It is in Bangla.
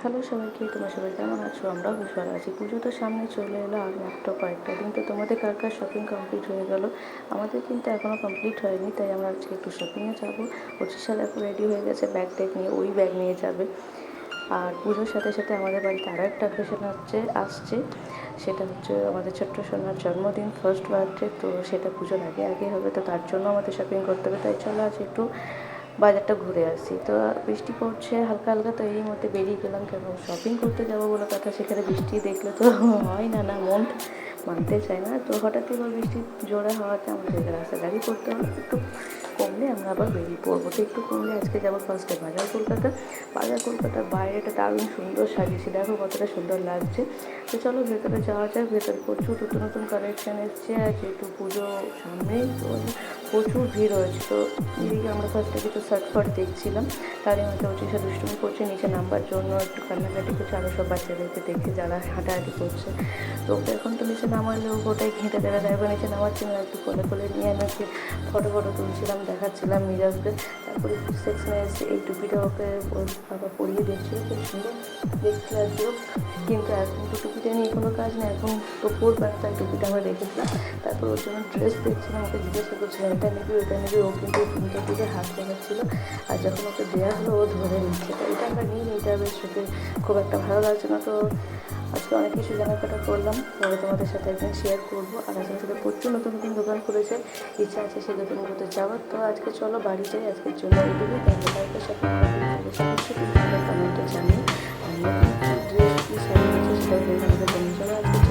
হ্যালো সবাইকে, তোমরা সবাই কেমন আছো? আমরাও বেশ ভালো আছি। পুজো তো সামনে চলে এলো, আর মাত্র কয়েকটা দিন। তো তোমাদের কার কার শপিং কমপ্লিট হয়ে গেল? আমাদের কিন্তু এখনও কমপ্লিট হয়নি, তাই আমরা আজকে একটু শপিংয়ে যাবো। 25 সাল এখন রেডি হয়ে গেছে ব্যাগ ট্যাগ নিয়ে, ওই ব্যাগ নিয়ে যাবে। আর পুজোর সাথে সাথে আমাদের বাড়িতে আরও একটা অকেশন আসছে, সেটা হচ্ছে আমাদের ছোট্ট সোনার জন্মদিন, ফার্স্ট বার্থডে। তো সেটা পুজোর আগে আগে হবে, তো তার জন্য আমাদের শপিং করতে হবে। তাই চলো আজ একটু বাজারটা ঘুরে আসি। তো বৃষ্টি পড়ছে হালকা হালকা, তো এই মধ্যে বেরিয়ে গেলাম। কেন শপিং করতে যাবো বলে কথা, সেখানে বৃষ্টি দেখলে তো হয় না, না মন মানতে চায় না। তো হঠাৎ এবার বৃষ্টি জোরে হওয়াতে আমাদের রাস্তা গাড়ি করতে হলো। একটু কমলে আমরা আবার বেরিয়ে পড়বো। তো একটু কমলে আজকে যাবো ফার্স্টে বাজার কলকাতা। বাজার কলকাতার বাইরেটা দারুণ সুন্দর সাজিয়েছে, দেখো কতটা সুন্দর লাগছে। তো চলো ভেতরে যাওয়া যায়। ভেতরে প্রচুর নতুন নতুন কালেকশান এসছে, আর যেহেতু পুজো সামনেই, তো প্রচুর ভিড় হয়েছে। তো এদিকে আমরা ফার্স্টে কিছু শার্ট দেখছিলাম, তারই মধ্যে ওচিশা দুষ্টুমি করছে নিচে নামবার জন্য, একটু কান্নাকাটি করছে। আরও সব বাচ্চাদেরকে দেখছে যারা হাঁটাহাঁটি করছে। তো ওকে এখন তো নিচে নামালেও গোটাই ঘেঁটে দেওয়া যায়, এবার নিচে নামাচ্ছি না, একটু কোলে কোলে নিয়ে আমি একটু ফটো তুলছিলাম, দেখাচ্ছিলাম মিরাজকে। তারপরে একটু সেকশনে এসে এই টুপিটা ওকে বাবা পরিয়ে দিচ্ছিল, খুব সুন্দর দেখতে লাগছিল। কিন্তু এখন তো টুপিটা নিয়ে কোনো কাজ নেই, এখন তো পরবে না, তাই টুপিটা আমরা রেখেছিলাম। তারপর ওর জন্য ড্রেস দেখছিলাম, ওকে জিজ্ঞাসা করছিলাম এটা নিবি ওটা নিবি। ও কিন্তু তিনটে দিকে হাত দেখাচ্ছিল, আর যখন ওকে দেওয়া হলো ও ধরে নিচ্ছে। তো এটা আমরা নিয়ে নিই, এটা বেশ ওকে খুব একটা ভালো লাগছে না। তো আজকে অনেক কিছু কেনাকাটা করলাম, পরে তোমাদের সাথে একদিন শেয়ার করবো। আর আজকে সাথে প্রচুর নতুন নতুন দোকান খুলেছে, ইচ্ছা আছে সেই দোকানগুলোতে যাওয়ার। তো আজকে চলো বাড়ি যাই, আজকের জন্য এইটুকুই। তারপর সাথে কমেন্টে জানিয়ে আর নতুন ড্রেস কি শাড়ি আছে সেটাও কিন্তু আমাদের জন্য। চলো আজকে